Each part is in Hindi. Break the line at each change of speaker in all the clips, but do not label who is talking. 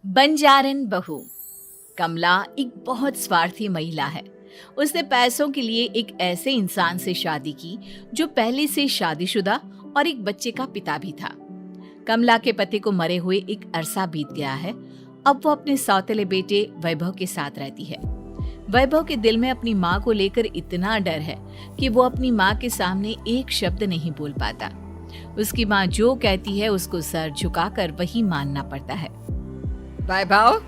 बंजारन बहू। कमला एक बहुत स्वार्थी महिला है। उसने पैसों के लिए एक ऐसे इंसान से शादी की जो पहले से शादीशुदा और एक बच्चे का पिता भी था। कमला के पति को मरे हुए एक अरसा बीत गया है। अब वो अपने सौतेले बेटे वैभव के साथ रहती है। वैभव के दिल में अपनी माँ को लेकर इतना डर है कि वो अपनी माँ के सामने एक शब्द नहीं बोल पाता। उसकी माँ जो कहती है उसको सर झुकाकर वही मानना पड़ता है।
वैभव,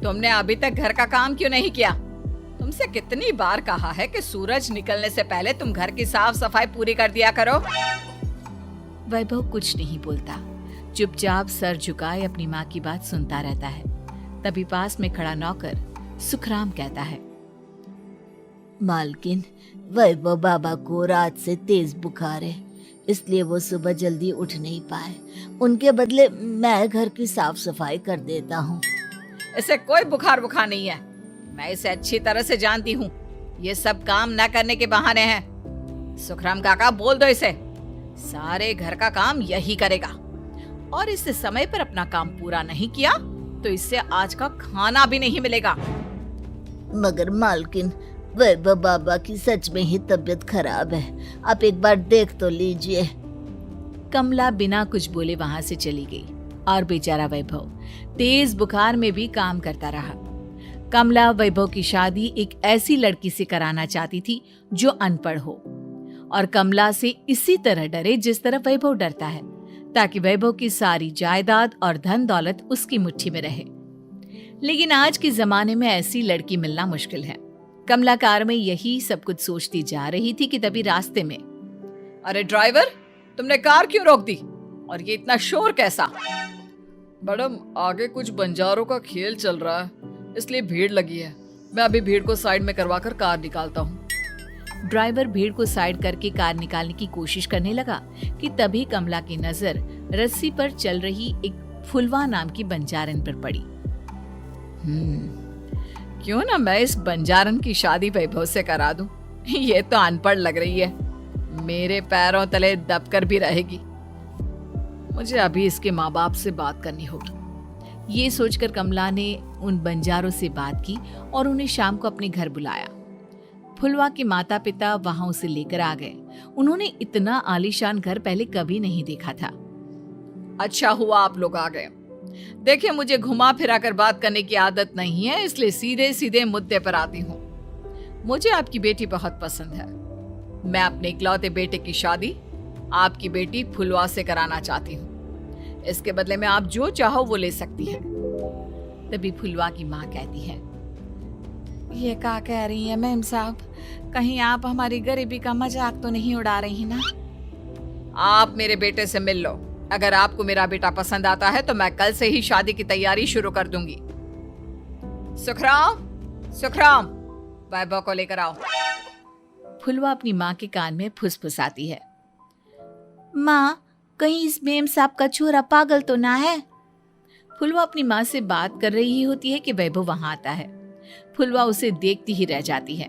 तुमने अभी तक घर का काम क्यों नहीं किया? तुमसे कितनी बार कहा है कि सूरज निकलने से पहले तुम घर की साफ सफाई पूरी कर दिया करो।
वैभव कुछ नहीं बोलता, चुपचाप सर झुकाए अपनी माँ की बात सुनता रहता है। तभी पास में खड़ा नौकर सुखराम कहता है,
मालकिन, वैभव बाबा को रात से तेज बुखार है, इसलिए वो सुबह जल्दी उठ नहीं पाए। उनके बदले मैं घर की साफ सफाई कर देता हूँ।
इसे कोई बुखार नहीं है। मैं इसे अच्छी तरह से जानती हूँ। ये सब काम न करने के बहाने हैं। सुखराम काका, बोल दो इसे, सारे घर का काम यही करेगा। और इससे समय पर अपना काम पूरा नहीं किया तो इससे आज का खाना भी नहीं मिलेगा।
मगर मालकिन, वैभव बाबा की सच में ही तबीयत खराब है, आप एक बार देख तो लीजिए।
कमला बिना कुछ बोले वहां से चली गई और बेचारा वैभव तेज बुखार में भी काम करता रहा। कमला वैभव की शादी एक ऐसी लड़की से कराना चाहती थी जो अनपढ़ हो और कमला से इसी तरह डरे जिस तरह वैभव डरता है, ताकि वैभव की सारी जायदाद और धन दौलत उसकी मुट्ठी में रहे। लेकिन आज के जमाने में ऐसी लड़की मिलना मुश्किल है। कमला कार में यही सब कुछ सोचती जा रही थी कि तभी रास्ते में,
अरे ड्राइवर, तुमने कार क्यों रोक दी? और ये इतना शोर कैसा? मैडम, आगे कुछ बंजारों का खेल चल रहा है, इसलिए भीड़ लगी है। मैं अभी भीड़ को साइड में करवाकर कार निकालता हूँ।
ड्राइवर भीड़ को साइड करके कार निकालने की कोशिश करने लगा कि तभी कमला की नजर रस्सी पर चल रही एक फुलवा नाम की बंजारन पर पड़ी।
क्यों ना मैं इस बंजारन की शादी वैभव से करा दूं? ये तो अनपढ़ लग रही है, मेरे पैरों तले दबकर भी रहेगी। मुझे अभी इसके माँ बाप से बात करनी होगी।
ये सोचकर कमला ने उन बंजारों से बात की और उन्हें शाम को अपने घर बुलाया। फुलवा के माता पिता वहां उसे लेकर आ गए। उन्होंने इतना आलीशान घर पहले कभी नहीं देखा था।
अच्छा हुआ आप लोग आ गए। देखिए, मुझे घुमा फिरा कर बात करने की आदत नहीं है, इसलिए सीधे सीधे मुद्दे पर आती हूँ। मुझे आपकी बेटी बहुत पसंद है। मैं अपने इकलौते बेटे की शादी आपकी बेटी फुलवा से कराना चाहती हूँ। इसके बदले में आप जो चाहो वो ले सकती हैं।
तभी फुलवा की माँ कहती है,
ये क्या कह रही है मैम साहब? कहीं आप हमारी गरीबी का मजाक तो नहीं उड़ा रही ना? आप मेरे बेटे से मिल लो। अगर आपको मेरा बेटा पसंद आता है तो मैं कल से ही शादी की तैयारी शुरू कर दूंगी। सुखराम, वैभव को लेकर आओ।
फुलवा अपनी माँ के कान में फुसफुसाती है, माँ, कहीं इस मेम साहब का छोरा पागल तो ना है? फुलवा अपनी माँ से बात कर रही होती है कि वैभव वहां आता है। फुलवा उसे देखती ही रह जाती है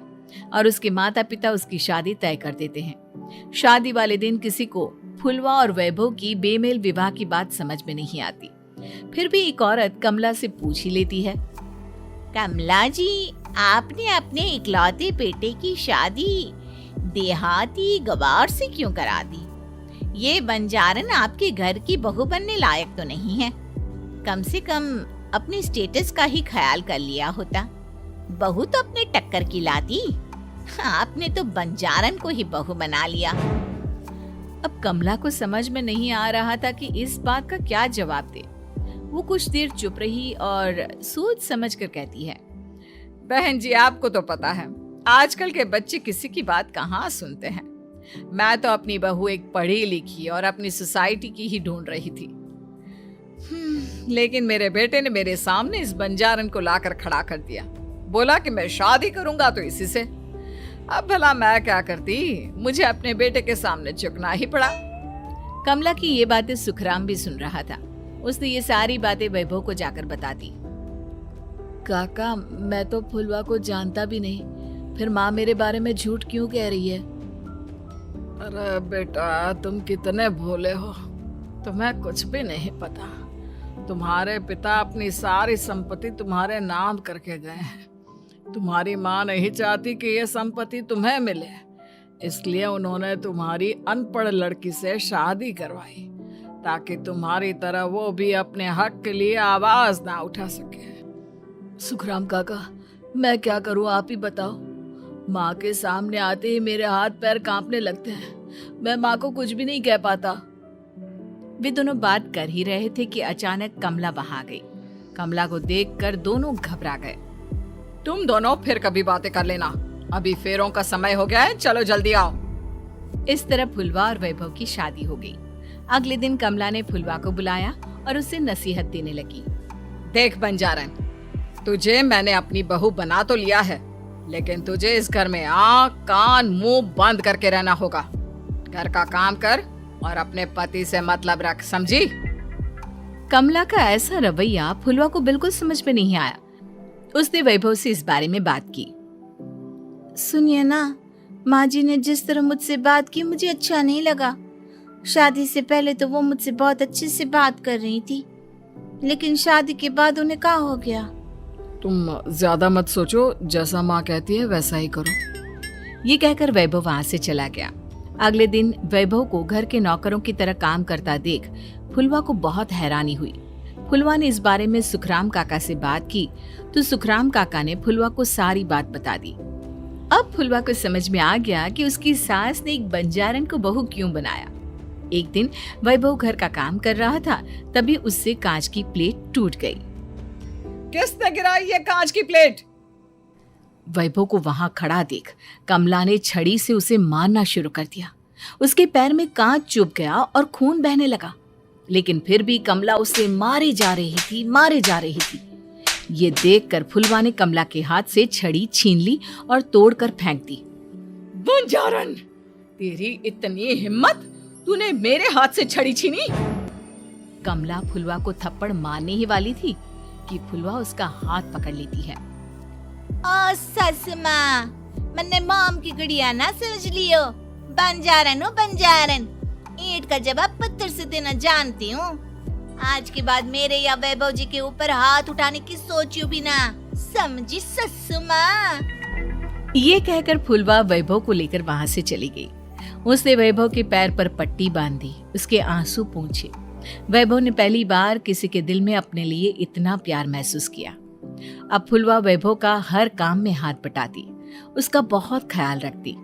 और उसके माता पिता उसकी शादी तय कर देते हैं। शादी वाले दिन किसी को फुलवा और वैभव की बेमेल विवाह की बात समझ में नहीं आती। फिर भी एक औरत कमला से पूछ ही लेती है,
कमला जी, आपने अपने इकलौते बेटे की शादी देहाती गवार से क्यों करा दी? ये बंजारन आपके घर की बहू बनने लायक तो नहीं है। कम से कम अपने स्टेटस का ही ख्याल कर लिया होता। बहू तो अपने टक्कर की लाती, आपने तो बंजारन को ही बहू बना लिया।
अब कमला को समझ में नहीं आ रहा था कि इस बात का क्या जवाब दे। वो कुछ देर चुप रही और सोच समझ कर कहती है,
बहन जी, आपको तो पता है आजकल के बच्चे किसी की बात कहाँ सुनते हैं। मैं तो अपनी बहू एक पढ़ी लिखी और अपनी सोसाइटी की ही ढूंढ रही थी। लेकिन मेरे बेटे ने मेरे सामने इस बंजारन को लाकर खड़ा कर दिया। बोला कि मैं शादी करूंगा तो इसी से। अब भला मैं क्या करती? मुझे अपने बेटे के सामने झुकना ही पड़ा।
कमला की ये बातें सुखराम भी सुन रहा था। उसने ये सारी बातें वैभव को जाकर बता दी। काका, मैं तो फुलवा को जानता भी नहीं, फिर माँ मेरे बारे में झूठ क्यों कह रही है?
अरे बेटा, तुम कितने भोले हो, तुम्हें कुछ भी नहीं पता। तुम्हारे पिता अपनी सारी संपत्ति तुम्हारे नाम करके गए हैं। तुम्हारी माँ नहीं चाहती कि यह संपत्ति तुम्हें मिले, इसलिए उन्होंने तुम्हारी अनपढ़ लड़की से शादी करवाई ताकि तुम्हारी तरह वो भी अपने हक के लिए आवाज ना उठा सके।
सुखराम काका, मैं क्या करूं, आप ही बताओ। माँ के सामने आते ही मेरे हाथ पैर कांपने लगते हैं। मैं माँ को कुछ भी नहीं कह पाता। वे दोनों बात कर ही रहे थे कि अचानक कमला वहां आ गई। कमला को देखकर दोनों घबरा गए।
तुम दोनों फिर कभी बातें कर लेना, अभी फेरों का समय हो गया है, चलो जल्दी आओ।
इस तरह फुलवा और वैभव की शादी हो गई। अगले दिन कमला ने फुलवा को बुलाया और उसे नसीहत देने लगी।
देख बंजारन, तुझे मैंने अपनी बहू बना तो लिया है, लेकिन तुझे इस घर में आँख कान मुंह बंद करके रहना होगा। घर का काम कर और अपने पति से मतलब रख, समझी?
कमला का ऐसा रवैया फुलवा को बिल्कुल समझ में नहीं आया। उसने वैभव से इस बारे में बात की।
सुनिए ना, माँ जी ने जिस तरह मुझसे बात की मुझे अच्छा नहीं लगा। शादी से पहले तो वो मुझसे बहुत अच्छे से बात कर रही थी, लेकिन शादी के बाद उन्हें क्या हो गया?
तुम ज्यादा मत सोचो, जैसा माँ कहती है वैसा ही करो।
ये कहकर वैभव वहां से चला गया। अगले दिन वैभव को घर के नौकरों की तरह काम करता देख फुलवा को बहुत हैरानी हुई। फुलवा ने इस बारे में सुखराम काका से बात की तो सुखराम काका ने फुलवा को सारी बात बता दी। अब फुलवा को समझ में आ गया कि उसकी सास ने एक बंजारन को बहू क्यों बनाया। एक दिन वैभव घर का काम कर रहा था, तभी उससे कांच की प्लेट टूट गई।
किसने गिराई ये कांच की प्लेट?
वैभव को वहां खड़ा देख कमला ने छड़ी से उसे मारना शुरू कर दिया। उसके पैर में कांच चुभ गया और खून बहने लगा, लेकिन फिर भी कमला उसे मारे जा रही थी। ये देखकर फुलवा ने कमला के हाथ से छड़ी छीन ली और तोड़कर फेंक दी।
बंजारन, तेरी इतनी हिम्मत, तूने मेरे हाथ से छड़ी छीनी?
कमला फुलवा को थप्पड़ मारने ही वाली थी कि फुलवा उसका हाथ पकड़ लेती है।
ओ ससु माँ, मैंने मॉम की गुड़िया ना समझ लियो। बंजारन हो बंजारन, ईंट का जवाब पत्थर से देना जानती हूँ। आज के बाद मेरे या वैभव जी के ऊपर हाथ उठाने की सोचियो भी ना, समझी ससु माँ?
ये कहकर फुलवा वैभव को लेकर वहां से चली गई। उसने वैभव के पैर पर पट्टी बांधी, उसके आंसू पोंछे। वैभव ने पहली बार किसी के दिल में अपने लिए इतना प्यार महसूस किया। अब फुलवा वैभव का हर काम में हाथ बटाती, उसका बहुत ख्याल रखती।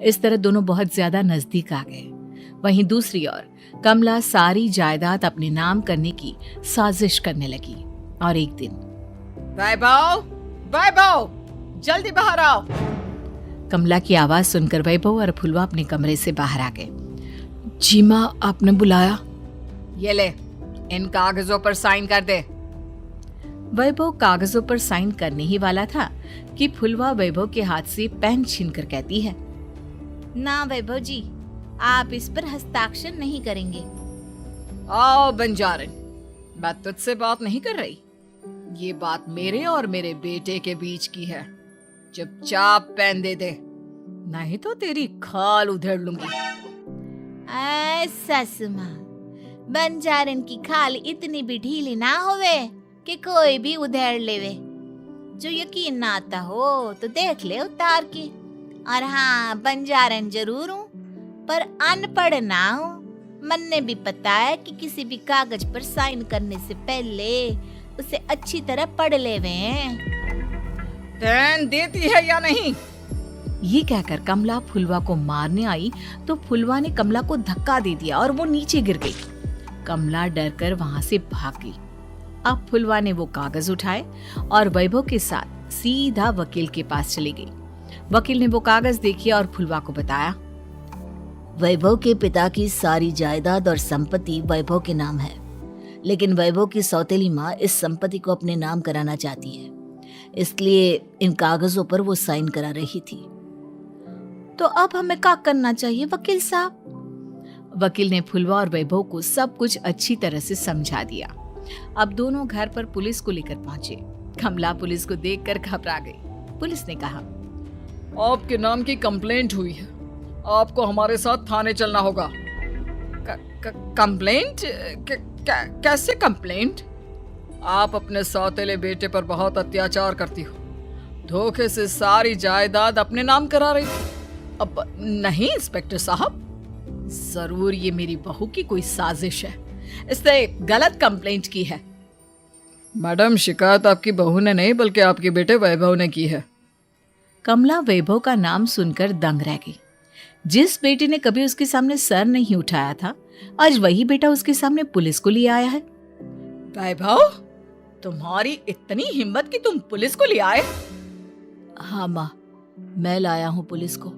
इस तरह दोनों बहुत ज्यादा नजदीक आ गए। वहीं दूसरी ओर कमला सारी जायदाद अपने नाम करने की साजिश करने लगी। और एक दिन,
वैभव, जल्दी बाहर आओ।
कमला की आवाज सुनकर वैभव और फुलवा अपने कमरे से बाहर आ गए। जी माँ, आपने बुलाया?
ये ले, इन कागजों पर साइन कर दे।
वैभव कागजों पर साइन करने ही वाला था कि फुलवा वैभव के हाथ से पेन छीनकर कहती है,
ना वैभव जी, आप इस पर हस्ताक्षर नहीं करेंगे।
आओ बंजारन, मैं तुझसे बात नहीं कर रही। ये बात मेरे और मेरे बेटे के बीच की है। चुपचाप पेन दे दे, नहीं तो तेरी खाल उधेड़ लूंगी।
ससु माँ, बंजारन की खाल इतनी भी ढीली ना होवे कि कोई भी उधेड़ लेवे। जो यकीन ना आता हो तो देख ले उतार के। और हाँ, बंजारन जरूर हूँ पर अनपढ़ ना हूँ। मन्ने भी पता है कि किसी भी कागज पर साइन करने से पहले उसे अच्छी तरह पढ़ लेवे।
पेन देती है या नहीं?
ये कहकर कमला फुलवा को मारने आई तो फुलवा ने कमला को धक्का दे दिया और वो नीचे गिर गई। कमला डरकर वहां से भाग गई। अब फुलवा ने वो कागज उठाए और वैभव के साथ सीधा वकील के पास चली गई। वकील ने वो कागज देखे और फुलवा को बताया,
वैभव के पिता की सारी जायदाद और संपत्ति वैभव के नाम है, लेकिन वैभव की सौतेली माँ इस संपत्ति को अपने नाम कराना चाहती है, इसलिए इन कागजों पर वो साइन करा रही थी।
तो अब हमें क्या करना चाहिए वकील साहब?
वकील ने फुलवा और वैभव को सब कुछ अच्छी तरह से समझा दिया। अब दोनों घर पर पुलिस को लेकर पहुंचे। कमला पुलिस को देखकर घबरा गई। पुलिस ने कहा,
आपके नाम की कंप्लेंट हुई है, आपको हमारे साथ थाने चलना होगा। कंप्लेंट? कैसे कंप्लेंट? आप अपने सौतेले बेटे पर बहुत अत्याचार करती हो, धोखे से सारी जायदाद अपने नाम करा रही थी। अब नहीं इंस्पेक्टर साहब,
जरूर ये मेरी बहू की कोई साजिश है, इसने गलत कंप्लेंट की है।
मैडम, शिकायत आपकी बहू ने नहीं बल्कि आपके बेटे वैभव ने की है।
कमला वैभव का नाम सुनकर दंग रह गई। जिस बेटे ने कभी उसके सामने सर नहीं उठाया था, आज वही बेटा उसके सामने पुलिस को ले आया है।
वैभव, तुम्हारी इतनी हिम्मत कि तुम पुलिस को ले आए?
हाँ माँ, मैं लाया हूँ पुलिस को,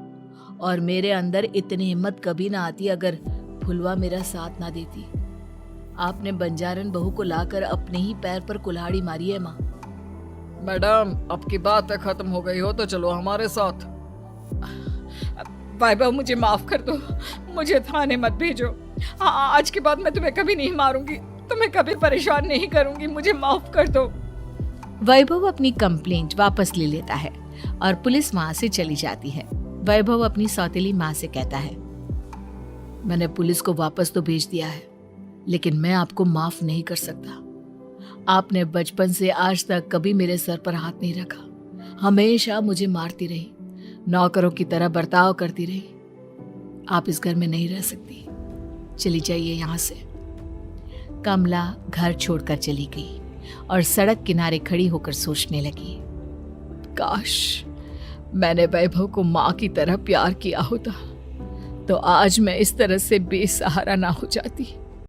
और मेरे अंदर इतनी हिम्मत कभी ना आती अगर फुलवा मेरा साथ ना देती। आपने बंजारन बहू को लाकर अपने ही पैर पर कुल्हाड़ी मारी है माँ।
मैडम, अब की बात खत्म हो गई हो तो चलो हमारे साथ। वैभव, मुझे माफ कर दो, मुझे थाने मत भेजो। आज के बाद मैं तुम्हें कभी नहीं मारूंगी, तुम्हें कभी परेशान नहीं करूंगी, मुझे माफ कर दो।
वैभव अपनी कंप्लेंट वापस ले लेता है और पुलिस वहां से चली जाती है। वैभव अपनी सौतेली माँ से कहता है,
मैंने पुलिस को वापस तो भेज दिया है, लेकिन मैं आपको माफ नहीं कर सकता। आपने बचपन से आज तक कभी मेरे सर पर हाथ नहीं रखा, हमेशा मुझे मारती रही, नौकरों की तरह बर्ताव करती रही। आप इस घर में नहीं रह सकती, चली जाइए यहाँ से।
कमला घर छोड़कर चली गई और सड़क किनारे खड़ी होकर सोचने लगी,
काश मैंने वैभव को माँ की तरह प्यार किया होता तो आज मैं इस तरह से बेसहारा ना हो जाती।